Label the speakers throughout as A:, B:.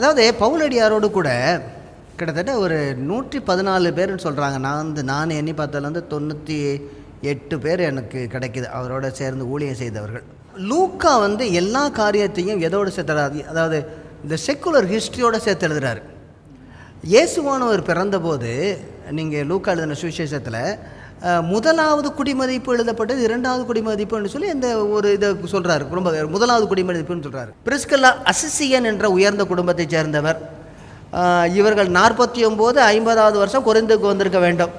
A: அதாவது பவுலடியாரோடு கூட கிட்டத்தட்ட ஒரு 114 பேர்னு சொல்கிறாங்க. நான் எண்ணி பார்த்ததில் வந்து 98 பேர் எனக்கு கிடைக்கிது அவரோட சேர்ந்து ஊழியம் செய்தவர்கள். லூக்கா வந்து எல்லா காரியத்தையும் எதோடு சேர்த்துறாரு, அதாவது இந்த செக்குலர் ஹிஸ்ட்ரியோடு சேர்த்து எழுதுகிறாரு. இயேசுவானவர் பிறந்தபோது நீங்கள் லூக்கா எழுதின சுவிசேஷத்தில் முதலாவது குடிமதிப்பு எழுதப்பட்டது, இரண்டாவது குடிமதிப்புன்னு சொல்லி இந்த ஒரு இதை சொல்கிறார். ரொம்ப முதலாவது குடிமதிப்புன்னு சொல்கிறார். பிரிஸ்கில்லா அசிசியன் என்ற உயர்ந்த குடும்பத்தை சேர்ந்தவர். இவர்கள் 49 50வது வருஷம் கொரிந்துக்கு வந்திருக்க வேண்டும்.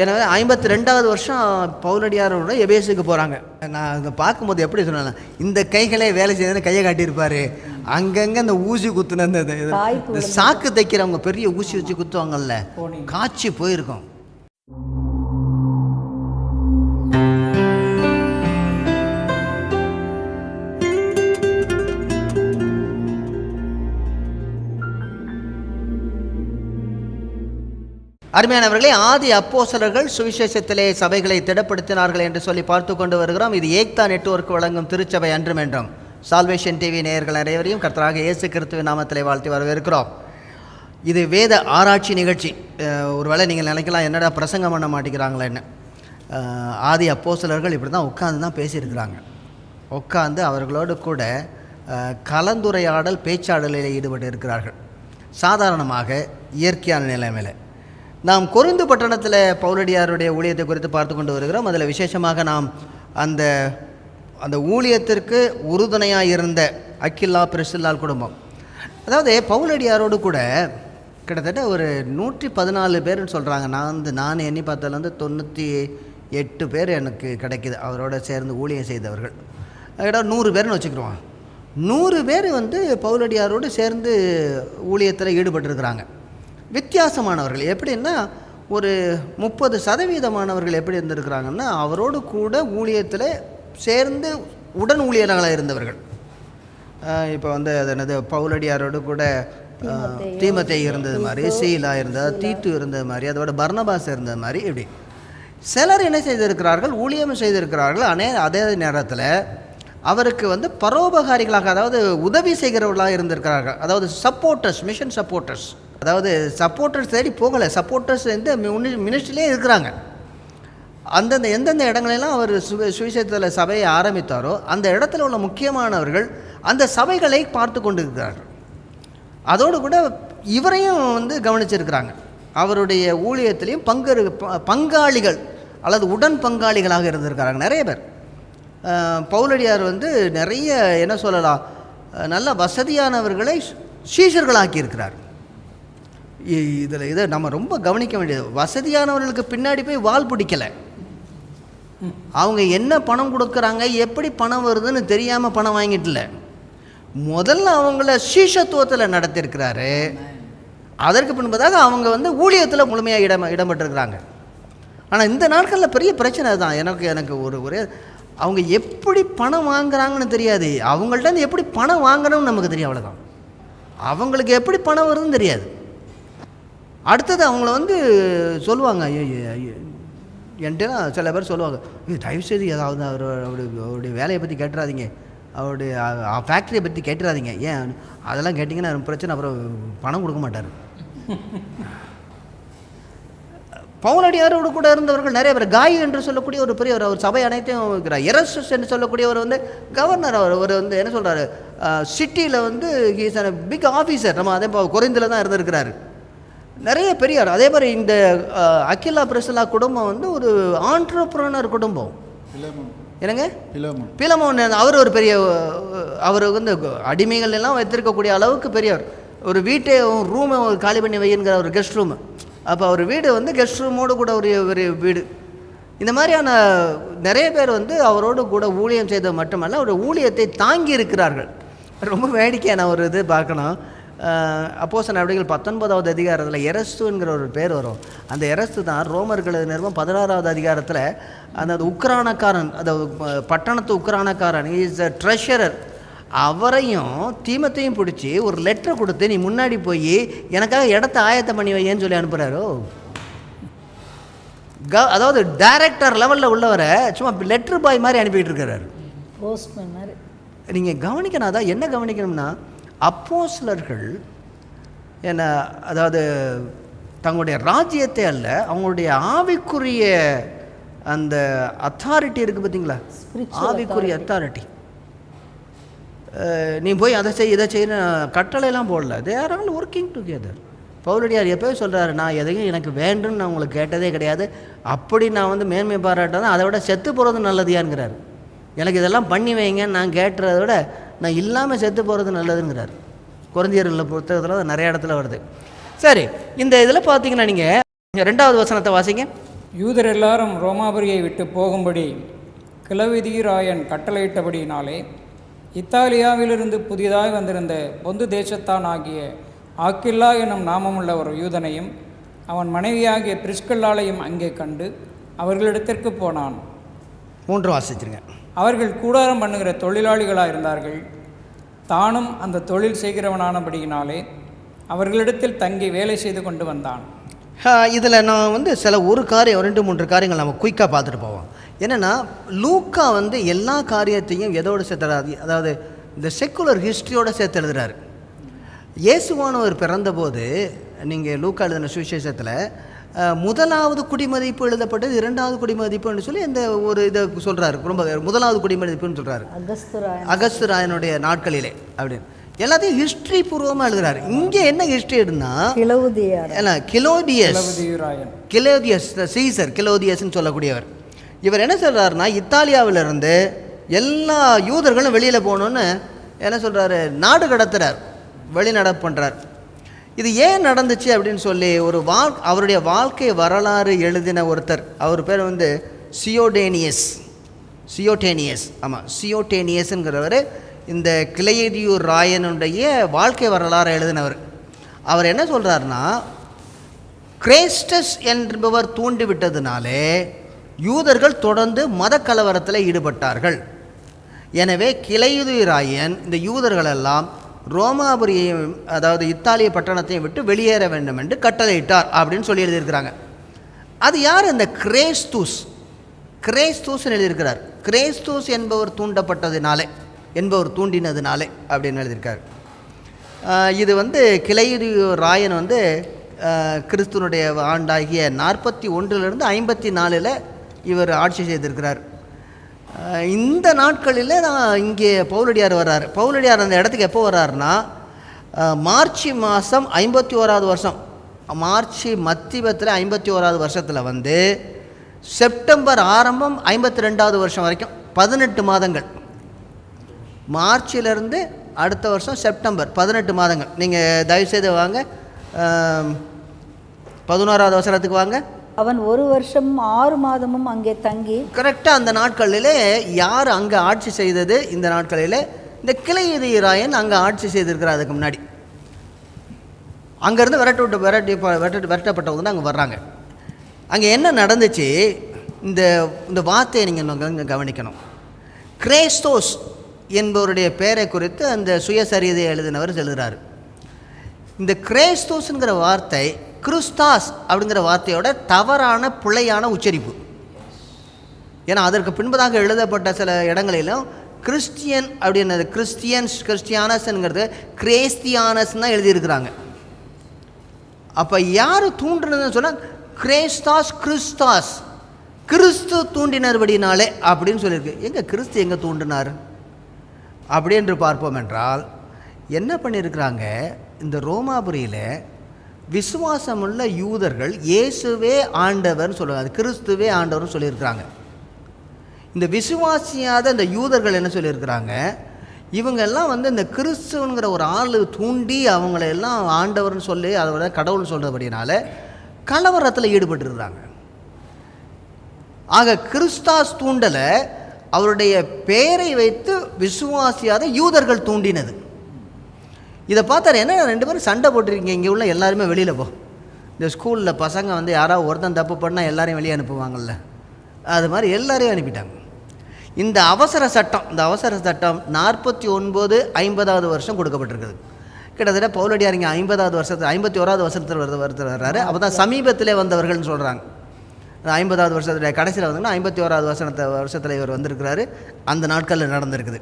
A: எனவே 52வது வருஷம் பவுலடியாரோட எபேசுக்கு போகிறாங்க. நான் இதை பார்க்கும்போது எப்படி சொன்னேன், இந்த கைகளே வேலை செய்யணும்னு கையை காட்டியிருப்பார். அங்கங்கே அந்த ஊசி குத்துன இந்த சாக்கு தைக்கிறவங்க பெரிய ஊசி வச்சு குத்துவாங்கல்ல, காய்ச்சி போயிருக்கோம். அருமையானவர்களே, ஆதி அப்போஸ்தலர்கள் சுவிசேஷத்திலே சபைகளை திடப்படுத்தினார்கள் என்று சொல்லி பார்த்து கொண்டு வருகிறோம். இது ஏக்தா நெட்வொர்க் வழங்கும் திருச்சபை அன்றும் என்றும் சால்வேஷன் டிவி நேயர்கள் அனைவரையும் கர்த்தராக இயேசு கிறிஸ்துவின் நாமத்திலே வாழ்த்தி வரவேற்கிறோம். இது வேத ஆராய்ச்சி நிகழ்ச்சி. ஒருவேளை நீங்கள் நினைக்கலாம், என்னடா பிரசங்கம் பண்ண மாட்டேங்கிறாங்களேன்னு. ஆதி அப்போஸ்தலர்கள் இப்படி தான் உட்காந்து தான் பேசியிருக்கிறாங்க. உட்காந்து அவர்களோடு கூட கலந்துரையாடல் பேச்சாடலில் ஈடுபட்டு இருக்கிறார்கள். சாதாரணமாக இயற்கையான நிலைமையில் நாம் கொரிந்து பட்டணத்தில் பவுலடியாருடைய ஊழியத்தை குறித்து பார்த்து கொண்டு வருகிறோம். அதில் விசேஷமாக நாம் அந்த ஊழியத்திற்கு உறுதுணையாக இருந்த அக்கில்லா பிரிஸ்கில்லாள் குடும்பம், அதாவது பவுலடியாரோடு கூட கிட்டத்தட்ட ஒரு 114 பேர்னு சொல்கிறாங்க. நான் எண்ணி பார்த்ததில் வந்து 98 பேர் எனக்கு கிடைக்கிது அவரோட சேர்ந்து ஊழியம் செய்தவர்கள். கிட்ட 100 பேர்னு வச்சுக்கிறோம். 100 பேர் வந்து பவுலடியாரோடு சேர்ந்து ஊழியத்தில் ஈடுபட்டிருக்கிறாங்க. வித்தியாசமானவர்கள் எப்படின்னா, ஒரு 30% எப்படி இருந்திருக்கிறாங்கன்னா, அவரோடு கூட ஊழியத்தில் சேர்ந்து உடன் ஊழியர்களாக இருந்தவர்கள். இப்போ வந்து அது என்னது, பவுலடியாரோடு கூட தீமோத்தேயு இருந்தது மாதிரி, சீலா இருந்தது, தீத்து இருந்தது மாதிரி, அதோட பர்னபாஸ் இருந்தது மாதிரி. இப்படி சிலர் என்ன செய்திருக்கிறார்கள், ஊழியம் செய்திருக்கிறார்கள். அதே நேரத்தில் அவருக்கு வந்து பரோபகாரிகளாக, அதாவது உதவி செய்கிறவர்களாக இருந்திருக்கிறார்கள். அதாவது சப்போர்ட்டர்ஸ், மிஷன் சப்போர்ட்டர்ஸ். அதாவது சப்போர்ட்டர்ஸ் தேடி போகலை, சப்போர்ட்டர்ஸ் வந்து மினிஸ்ட்ரிலே இருக்கிறாங்க. எந்தெந்த இடங்களெல்லாம் அவர் சுவிசேஷத்தில் சபையை ஆரம்பித்தாரோ அந்த இடத்துல உள்ள முக்கியமானவர்கள் அந்த சபைகளை பார்த்து கொண்டு இருக்கிறார்கள். அதோடு கூட இவரையும் வந்து கவனிச்சிருக்கிறாங்க. அவருடைய ஊழியத்திலையும் பங்காளிகள் அல்லது உடன் பங்காளிகளாக இருந்திருக்கிறாங்க நிறைய பேர். பவுலடியார் வந்து நிறைய என்ன சொல்லலாம், நல்ல வசதியானவர்களை சீஷர்களாக்கி இருக்கிறார். இதை நம்ம ரொம்ப கவனிக்க வேண்டியது. வசதியானவர்களுக்கு பின்னாடி போய் வால் பிடிக்கலை. அவங்க என்ன பணம் கொடுக்குறாங்க, எப்படி பணம் வருதுன்னு தெரியாமல் பணம் வாங்கிட்டுல, முதல்ல அவங்கள சீஷத்துவத்தில் நடத்திருக்கிறாரு. அதற்கு பின்பதாக அவங்க வந்து ஊழியத்தில் முழுமையாக இடம்பெற்றிருக்கிறாங்க. ஆனால் இந்த நாட்களில் பெரிய பிரச்சனை தான். எனக்கு ஒரு அவங்க எப்படி பணம் வாங்குறாங்கன்னு தெரியாது, அவங்கள்ட்ட எப்படி பணம் வாங்கணும்னு நமக்கு தெரியும், அவ்வளோதான். அவங்களுக்கு எப்படி பணம் வருதுன்னு தெரியாது. அடுத்தது அவங்கள வந்து சொல்லுவாங்க, என்கிட்ட சில பேர் சொல்லுவாங்க, தயவுசெய்து ஏதாவது அவருடைய வேலையை பற்றி கேட்டுறாதீங்க, அவருடைய ஃபேக்ட்ரியை பற்றி கேட்டுறாதீங்க. ஏன் அதெல்லாம் கேட்டிங்கன்னா பிரச்சனை, அப்புறம் பணம் கொடுக்க மாட்டார். பவுலடியாரோடு கூட இருந்தவர்கள் நிறைய பேர். காய் என்று சொல்லக்கூடிய ஒரு பெரிய ஒரு சபை அனைத்தையும் இருக்கிறார். எரஸ்டஸ் என்று சொல்லக்கூடியவர் வந்து கவர்னர். அவர் வந்து என்ன சொல்கிறாரு, சிட்டியில் வந்து ஹீஸ் அ பிக் ஆஃபீஸர். நம்ம அதே கொரிந்தில் தான் இருந்திருக்கிறாரு. நிறைய பெரியார். அதே மாதிரி இந்த அக்கில்லா பிரிஸ்கில்லா குடும்பம் வந்து ஒரு ஆண்டர்பிரனர் குடும்பம். என்னங்க, பிலமோன், அவர் ஒரு பெரிய, அவர் வந்து அடிமைகள் எல்லாம் வைத்திருக்கக்கூடிய அளவுக்கு பெரியவர். ஒரு வீட்டை ரூமை காலி பண்ணி வைங்கிற ஒரு கெஸ்ட் ரூமு. அப்போ அவர் வீடு வந்து கெஸ்ட் ரூமோடு கூட ஒரு வீடு. இந்த மாதிரியான நிறைய பேர் வந்து அவரோடு கூட ஊழியம் செய்தது மட்டுமல்ல, அவருடைய ஊழியத்தை தாங்கி இருக்கிறார்கள். ரொம்ப வேடிக்கையான ஒரு இது பார்க்கணும். அப்போஸ்தலர் நடவடிக்கைகள் 19வது அதிகாரத்தில் எரஸ்துங்கிற ஒரு பேர் வரும். அந்த எரஸ்து தான் ரோமர்கள் நிறுவனம் 16வது அதிகாரத்தில் அந்த உக்ரானக்காரன், அந்த பட்டணத்து உக்ரானக்காரன், இஸ் அ ட்ரெஷரர், அவரையும் தீமத்தையும் பிடிச்சி ஒரு லெட்டர் கொடுத்து, நீ முன்னாடி போய் எனக்காக இடத்த ஆயத்தம் பண்ணி வையேன்னு சொல்லி அனுப்புகிறாரோ. அதாவது டைரக்டர் லெவலில் உள்ளவரை சும்மா லெட்டர் பாய் மாதிரி அனுப்பிட்டு இருக்கிறாரு, போஸ்ட்மேன் மாதிரி. நீங்கள் கவனிக்கணும். அதான் என்ன கவனிக்கணும்னா, அப்போஸ்தலர்கள் என்ன, அதாவது தங்களுடைய ராஜ்யத்தை அல்ல, அவங்களுடைய ஆவிக்குரிய அந்த அத்தாரிட்டி இருக்குது பார்த்தீங்களா, ஆவிக்குரிய அத்தாரிட்டி. நீ போய் அதை செய் இதை செய்யு கட்டளையெல்லாம் போடல. They are all working together. பவுலடியார் எப்போவே சொல்கிறாரு, நான் எதையும் எனக்கு வேண்டும்னு நான் உங்களுக்கு கேட்டதே கிடையாது, அப்படி நான் வந்து மேன்மை பாராட்டாதான் அதை விட செத்து போகிறது நல்லதுயாங்கிறார். எனக்கு இதெல்லாம் பண்ணி வைங்கன்னு நான் கேட்டுறதை விட நான் இல்லாமல் செத்து போகிறது நல்லதுங்கிறார். கொரிந்தியர்கள் புத்தகத்தில் நிறைய இடத்துல வருது. சரி, இந்த இதில் பார்த்தீங்கன்னா நீங்கள் 2வது வசனத்தை வாசிங்க.
B: யூதர் எல்லாரும் ரோமாபுரியை விட்டு போகும்படி கிளவிதீராயன் கட்டளையிட்டபடியினாலே இத்தாலியாவிலிருந்து புதிதாக வந்திருந்த பொந்து தேசத்தான் ஆகிய ஆக்கில்லா எனும் நாமமுள்ள ஒரு யூதனையும் அவன் மனைவியாகிய பிரிஸ்கல்லாளையும் அங்கே கண்டு அவர்களிடத்திற்கு போனான்.
A: 3 வாசிச்சிருங்க.
B: அவர்கள் கூடாரம் பண்ணுகிற தொழிலாளிகளாக இருந்தார்கள். தானும் அந்த தொழில் செய்கிறவனானபடியினாலே அவர்களிடத்தில் தங்கி வேலை செய்து கொண்டு வந்தான்.
A: இதில் நான் வந்து சில ஒரு காரியம் 2-3 காரியங்கள் நம்ம குயிக்காக பார்த்துட்டு போவோம். என்னென்னா, லூக்கா வந்து எல்லா காரியத்தையும் எதோடு சேர்த்துறாரு, அதாவது இந்த செக்குலர் ஹிஸ்ட்ரியோடு சேர்த்து எழுதுறாரு. இயேசுவானவர் பிறந்தபோது நீங்கள் லூக்கா எழுதின சுவிசேஷத்தில் 1வது குடிமதிப்பு எழுதப்பட்டது, 2வது குடிமதிப்புன்னு சொல்லி இந்த ஒரு இதை சொல்கிறாரு. ரொம்ப 1வது குடிமதிப்புன்னு சொல்கிறாரு, அகஸ்துராயனுடைய நாட்களிலே அப்படின்னு எல்லாத்தையும் ஹிஸ்ட்ரி பூர்வமாக எழுதுறாரு. இங்கே என்ன ஹிஸ்ட்ரி எடுனா, கிலோதியஸ் சீசர், கிலோதியஸ்ன்னு சொல்லக்கூடியவர். இவர் என்ன சொல்கிறாருன்னா, இத்தாலியாவிலிருந்து எல்லா யூதர்களும் வெளியில் போகணுன்னு என்ன சொல்கிறாரு, நாடு கடத்துறார், வெளிநடப்பு பண்ணுறார். இது ஏன் நடந்துச்சு அப்படின்னு சொல்லி ஒரு அவருடைய வாழ்க்கை வரலாறு எழுதின ஒருத்தர், அவர் பேர் வந்து சியோடேனியஸ். ஆமாம், சியோடேனியஸ்ங்கிறவர் இந்த கிளையதியூர் ராயனுடைய வாழ்க்கை வரலாறு எழுதினவர். அவர் என்ன சொல்கிறாருன்னா, கிரேஸ்டஸ் என்பவர் தூண்டிவிட்டதுனாலே யூதர்கள் தொடர்ந்து மத கலவரத்தில் ஈடுபட்டார்கள். எனவே கிளையதியூர் ராயன் இந்த யூதர்களெல்லாம் ரோமாபுரியையும், அதாவது இத்தாலிய பட்டணத்தையும் விட்டு வெளியேற வேண்டும் என்று கட்டளையிட்டார் அப்படின்னு சொல்லி எழுதியிருக்கிறாங்க. அது யார்? இந்த கிரேஸ்தூஸ்ன்னு எழுதியிருக்கிறார். கிரேஸ்தூஸ் என்பவர் தூண்டினதுனாலே அப்படின்னு எழுதியிருக்கார். இது வந்து கிளையதியூர் ராயன் வந்து கிறிஸ்துவனுடைய ஆண்டாகிய 41 54 இவர் ஆட்சி செய்திருக்கிறார். இந்த நாட்களில் தான் இங்கே பவுலடியார் வர்றார். பவுலடியார் அந்த இடத்துக்கு எப்போ வர்றாருன்னா, மார்ச் மாதம் 51வது வருஷம், மார்ச் மத்தியத்தில் 51வது வருஷத்தில் வந்து செப்டம்பர் ஆரம்பம் 52வது வருஷம் வரைக்கும் 18 மாதங்கள். மார்ச்சிலிருந்து அடுத்த வருஷம் செப்டம்பர் 18 மாதங்கள். நீங்கள் தயவுசெய்து வாங்க 11வது வசனத்துக்கு வாங்க.
C: அவன் 1 வருஷம் 6 மாதமும் அங்கே தங்கி. கரெக்டாக
A: அந்த நாட்களிலே யார் அங்கே ஆட்சி செய்தது? இந்த நாட்களில் இந்த கிளையதியூர் ராயன் அங்கே ஆட்சி செய்திருக்கிறார். அதுக்கு முன்னாடி அங்கேருந்து விரட்டப்பட்டவங்க தான் அங்கே வர்றாங்க. அங்கே என்ன நடந்துச்சு, இந்த வார்த்தையை நீங்கள் கவனிக்கணும். கிரேஸ்தோஸ் என்பவருடைய பெயரை குறித்து அந்த சுயசரிதை எழுதினவர் எழுதுகிறார். இந்த கிரேஸ்தோஸ்ங்கிற வார்த்தை கிறிஸ்தாஸ் அப்படிங்கிற வார்த்தையோட தவறான பிழையான உச்சரிப்பு. ஏன்னா அதற்கு பின்பதாக எழுதப்பட்ட சில இடங்களிலும் கிறிஸ்டியன் அப்படின்னது கிறிஸ்டியானஸ்ங்கிறது கிரேஸ்தியானஸ் தான் எழுதியிருக்கிறாங்க. அப்போ யார் தூண்டுனதுன்னு சொன்னால் கிறிஸ்தாஸ், கிறிஸ்து தூண்டினர்படினாலே அப்படின்னு சொல்லியிருக்கு. எங்கே கிறிஸ்து எங்கே தூண்டினார் அப்படி என்று பார்ப்போம் என்றால், என்ன பண்ணியிருக்கிறாங்க, இந்த ரோமாபுரியில் விசுவாசமுள்ள யூதர்கள் இயேசுவே ஆண்டவர்னு சொல்லுவாங்க, அது கிறிஸ்துவே ஆண்டவர்னு சொல்லியிருக்கிறாங்க. இந்த விசுவாசியாத இந்த யூதர்கள் என்ன சொல்லியிருக்கிறாங்க, இவங்கெல்லாம் வந்து இந்த கிறிஸ்துவங்கிற ஒரு ஆள் தூண்டி அவங்களெல்லாம் ஆண்டவர்னு சொல்லி அதோட கடவுள்னு சொல்கிறபடினால கலவரத்தில் ஈடுபட்டுருக்குறாங்க. ஆக கிறிஸ்தாஸ் தூண்டலை அவருடைய பெயரை வைத்து விசுவாசியாத யூதர்கள் தூண்டினது. இதை பார்த்தாரு, என்ன 2 பேரும் சண்டை போட்டிருக்கீங்க, இங்கே உள்ள எல்லாருமே வெளியில் போ. இந்த ஸ்கூலில் பசங்க வந்து யாராவது ஒருத்தன் தப்பு பண்ணால் எல்லாரையும் வெளியே அனுப்புவாங்கள்ல, அது மாதிரி எல்லாரையும் அனுப்பிட்டாங்க. இந்த அவசர சட்டம் 49-50வது வருஷம் கொடுக்கப்பட்டிருக்குது. கிட்டத்தட்ட பவுலடியார் இங்கே 50வது வருஷத்தில் 51வது வருஷத்தில் வர்றாரு. அப்போ தான் சமீபத்திலே வந்தவர்கள்னு சொல்கிறாங்க. 50வது வருஷத்தில் கடைசியில் வந்தாங்கன்னா 51வது வருஷத்தில் இவர் வந்திருக்கிறாரு. அந்த நாட்களில் நடந்திருக்குது.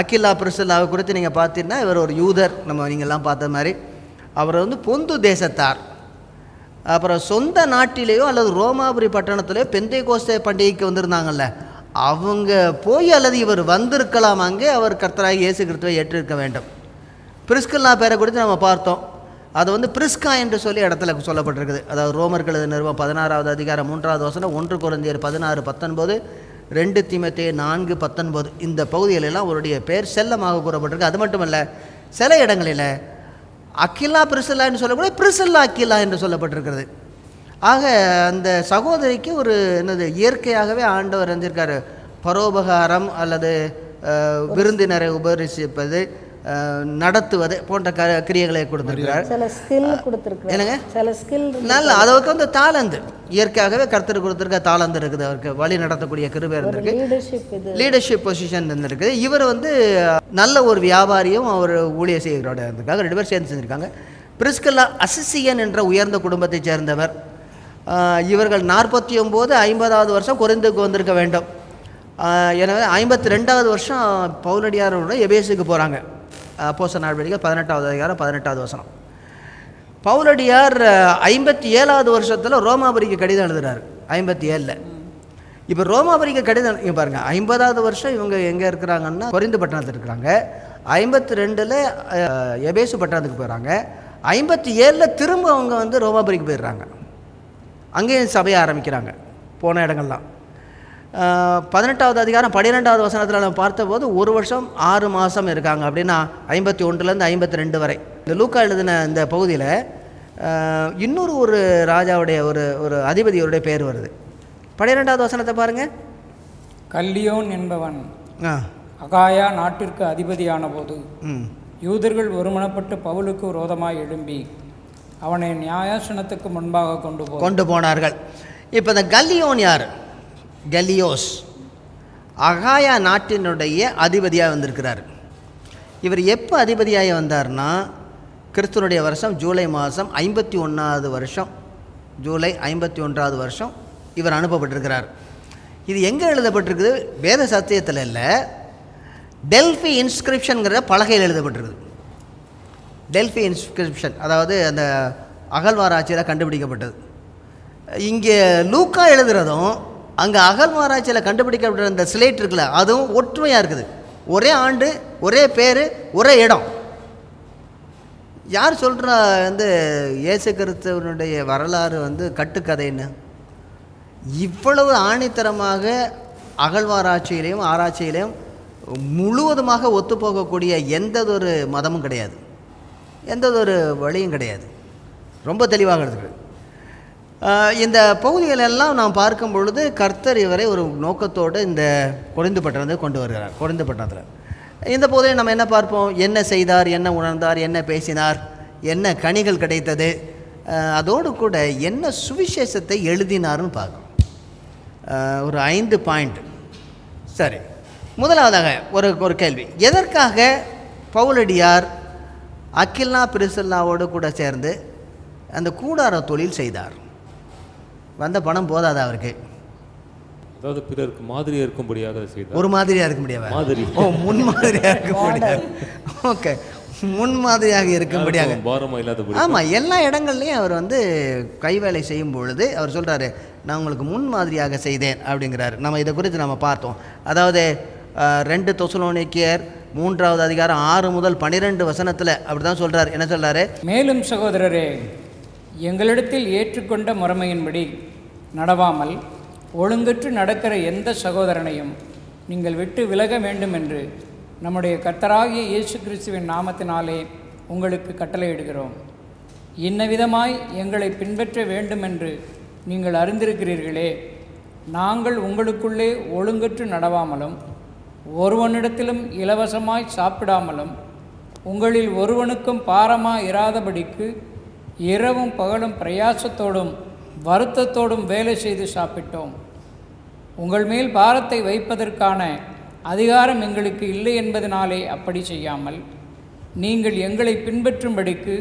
A: அக்கில்லா பிரிசில்லாவை குறித்து நீங்கள் பார்த்தீங்கன்னா இவர் ஒரு யூதர், நீங்கள்லாம் பார்த்த மாதிரி. அவர் பொந்து தேசத்தார். அப்புறம் சொந்த நாட்டிலேயோ அல்லது ரோமாபுரி பட்டணத்திலேயோ பெந்தைகோஸ்தே பண்டிகைக்கு வந்திருந்தாங்கல்ல, அவங்க போய் அல்லது இவர் வந்திருக்கலாம், அங்கே அவர் கர்த்தராகி இயேசு கிறிஸ்துவை ஏற்றிருக்க வேண்டும். பிரிஸ்கில்லா பேரை குறித்து நம்ம பார்த்தோம். அது பிரிஸ்கா என்று சொல்லி இடத்துல சொல்லப்பட்டிருக்குது. அதாவது ரோமர்கள் நிறுவனம் 16வது அதிகாரம் 3வது வசனம், 1 கொரிந்தியர் 16:19, 2 தீமோத்தேயு 4:19 இந்த பகுதிகளெல்லாம் அவருடைய பெயர் செல்லமாக கூறப்பட்டிருக்கு. அது மட்டுமல்ல, சில இடங்களில் அக்கில்லா பிரிசில்லா என்று சொல்லக்கூட பிரிசில்லா அக்கில்லா என்று சொல்லப்பட்டிருக்கிறது. ஆக அந்த சகோதரிக்கு ஒரு இயற்கையாகவே ஆண்டவர் அறிஞ்சிருக்காரு. பரோபகாரம் அல்லது விருந்தினரை உபரிசிப்பது, நடத்துவது போன்ற கிரியைகளை கொடுத்திருக்கிறார்.
C: சில ஸ்கில் கொடுத்திருக்கிறார்.
A: என்னங்க?
C: சில ஸ்கில்
A: நல்ல அவருக்கு தாளந்து இயற்கையாகவே கர்த்தர் கொடுத்திருக்க தாளந்து இருக்குது. அவருக்கு வழி நடத்தக்கூடிய கிருபை இருந்திருக்கு, லீடர்ஷிப் பொசிஷன் இருந்திருக்குது. இவர் நல்ல ஒரு வியாபாரியும் அவர் ஊழிய செய்கிறோட இருந்திருக்காங்க. 2 பேர் சேர்ந்து செஞ்சுருக்காங்க. பிரிஸ்கில்லா அசிசியன் என்ற உயர்ந்த குடும்பத்தை சேர்ந்தவர். இவர்கள் 49 50வது வருஷம் கொரிந்துக்கு வந்திருக்க வேண்டும். எனவே 52வது வருஷம் பவுலடியாரோட எபேசுக்கு போகிறாங்க. அப்போஸ்தலர் நடவடிக்கைகள் 18வது அதிகாரம் 18வது வசனம். பவுலடியார் 57வது வருஷத்தில் ரோமாபுரிக்கு கடிதம் எழுதுகிறார். 57. இப்போ ரோமாபுரிக்கு கடிதம் இங்கே பாருங்கள், 50வது வருஷம் இவங்க எங்கே இருக்கிறாங்கன்னா கொரிந்து பட்டணத்தில் இருக்கிறாங்க. 52ல் எபேசு பட்டணத்துக்கு போயிடறாங்க. 57ல் திரும்ப அவங்க ரோமாபுரிக்கு போயிடுறாங்க. அங்கேயும் சபையை ஆரம்பிக்கிறாங்க போன இடங்கள்லாம். 18வது அதிகாரம் 12வது வசனத்தில் நம்ம பார்த்தபோது 1 வருஷம் 6 மாதம் இருக்காங்க. அப்படின்னா 51லேருந்து 52 வரை. இந்த லூக்கா எழுதின இந்த பகுதியில் இன்னொரு ஒரு ராஜாவுடைய ஒரு அதிபதியோடைய பேர் வருது. 12வது வசனத்தை பாருங்கள்.
B: கல்லியோன் என்பவன் அகாயா நாட்டிற்கு அதிபதியான போது யூதர்கள் ஒருமனப்பட்டு பவுலுக்கு விரோதமாய் எழும்பி அவனை நியாயாசனத்துக்கு முன்பாக கொண்டு போனார்கள். இப்போ இந்த கல்லியோன் யார்? கல்லியோஸ் அகாயா நாட்டினுடைய அதிபதியாக வந்திருக்கிறார். இவர் எப்போ அதிபதியாக வந்தார்னா, கிறிஸ்துவனுடைய வருஷம் ஜூலை மாதம் 51வது வருஷம், ஜூலை 51வது வருஷம் இவர் அனுப்பப்பட்டிருக்கிறார். இது எங்கே எழுதப்பட்டிருக்குது? வேத சத்தியத்தில் இல்லை, டெல்ஃபி இன்ஸ்கிரிப்ஷனுங்கிற பலகையில் எழுதப்பட்டிருக்குது. டெல்ஃபி இன்ஸ்கிரிப்ஷன், அதாவது அந்த அகழ்வாராய்ச்சியில் கண்டுபிடிக்கப்பட்டது. இங்கே லூக்கா எழுதுகிறதும் அங்கே அகழ்வாராய்ச்சியில் கண்டுபிடிக்கப்பட்ட அந்த ஸ்லேட் இருக்குல்ல, அதுவும் ஒற்றுமையாக இருக்குது. ஒரே ஆண்டு, ஒரே பேர், ஒரே இடம். யார் சொல்கிறா இயேசு கிறிஸ்துவனுடைய வரலாறு கட்டுக்கதைன்னு? இவ்வளவு ஆணித்தரமாக அகழ்வாராய்ச்சியிலையும் ஆராய்ச்சியிலையும் முழுவதுமாக ஒத்துப்போகக்கூடிய எந்ததொரு மதமும் கிடையாது, எந்ததொரு வழியும் கிடையாது. ரொம்ப தெளிவாக இருக்குது. இந்த பகுதிகளெல்லாம் நாம் பார்க்கும் பொழுது கர்த்தர் இவரை ஒரு நோக்கத்தோடு இந்த கொரிந்து பட்டணத்தை கொண்டு வருகிறார். கொரிந்து பட்டணத்தில் இந்த பகுதியில் நம்ம என்ன பார்ப்போம்? என்ன செய்தார், என்ன உணர்ந்தார், என்ன பேசினார், என்ன கனிகள் கிடைத்தது, அதோடு கூட என்ன சுவிசேஷத்தை எழுதினார்னு பார்க்கணும். ஒரு 5 பாயிண்ட். சரி, முதலாவதாக ஒரு கேள்வி. எதற்காக பவுலடியார் அக்கில்லா பிரிசில்லாவோடு கூட சேர்ந்து அந்த கூடார தொழில் செய்தார்? வந்த பணம் போதாது அவருக்கு.
D: அதாவது பிறருக்கு மாதிரியாக இருக்கும்படியாக செய்தார்.
A: ஒரு மாதிரியாக இருக்க முடியாது, முன்மாதிரியாக இருக்க முடியாது. ஓகே, முன்மாதிரியாக இருக்கும்படியாக. ஆமாம், எல்லா இடங்கள்லையும் அவர் கைவேலை செய்யும் பொழுது அவர் சொல்கிறாரு, நான் உங்களுக்கு முன்மாதிரியாக செய்தேன் அப்படிங்கிறாரு. நம்ம இதை குறித்து நம்ம பார்த்தோம். அதாவது 2 தெசலோனிக்கேயர் 3வது அதிகாரம் 6 முதல் 12 வசனத்தில் அப்படி தான் சொல்கிறார். என்ன சொல்கிறாரு?
B: மேலும் சகோதரரே, எங்களிடத்தில் ஏற்றுக்கொண்ட முறைமையின்படி நடவாமல் ஒழுங்கற்று நடக்கிற எந்த சகோதரனையும் நீங்கள் விட்டு விலக வேண்டும் என்று நம்முடைய கர்த்தராகிய இயேசு கிறிஸ்துவின் நாமத்தினாலே உங்களுக்கு கட்டளையிடுகிறோம். இன்னவிதமாய் எங்களை பின்பற்ற வேண்டுமென்று நீங்கள் அறிந்திருக்கிறீர்களே. நாங்கள் உங்களுக்குள்ளே ஒழுங்கற்று நடவாமலும் ஒருவனிடத்திலும் இலவசமாய் சாப்பிடாமலும் உங்களில் ஒருவனுக்கும் பாரமாக இராதபடிக்கு இரவும் பகலும் பிரயாசத்தோடும் வருத்தத்தோடும் வேலை செய்து சாப்பிட்டோம். உங்கள் மேல் பாரத்தை வைப்பதற்கான அதிகாரம் எங்களுக்கு இல்லை என்பதனாலே அப்படி செய்யாமல் நீங்கள் எங்களை பின்பற்றும்படிக்கு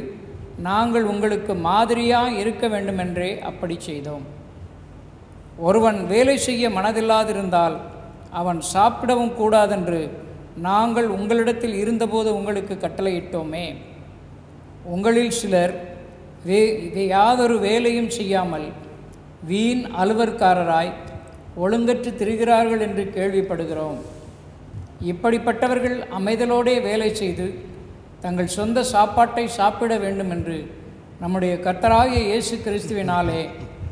B: நாங்கள் உங்களுக்கு மாதிரியாக இருக்க வேண்டுமென்றே அப்படி செய்தோம். ஒருவன் வேலை செய்ய மனதில்லாதிருந்தால் அவன் சாப்பிடவும் கூடாதென்று
E: நாங்கள் உங்களிடத்தில் இருந்தபோது உங்களுக்கு கட்டளையிட்டோமே. உங்களில் சிலர் யாதொரு வேலையும் செய்யாமல் வீண் அலுவற்காரராய் ஒழுங்கற்று திரிகிறார்கள் என்று கேள்விப்படுகிறோம். இப்படிப்பட்டவர்கள் அமைதலோடே வேலை செய்து தங்கள் சொந்த சாப்பாட்டை சாப்பிட வேண்டும் என்று நம்முடைய கர்த்தராகிய இயேசு கிறிஸ்துவினாலே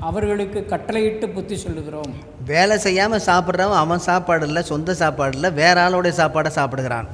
E: அவர்களுக்கு கட்டளையிட்டு புத்தி சொல்லுகிறோம்.
B: வேலை செய்யாமல் சாப்பிட்றவன் அவன் சாப்பாடு இல்லை, சொந்த சாப்பாடு இல்லை, வேற ஆளோடைய சாப்பாடை சாப்பிடுகிறான்.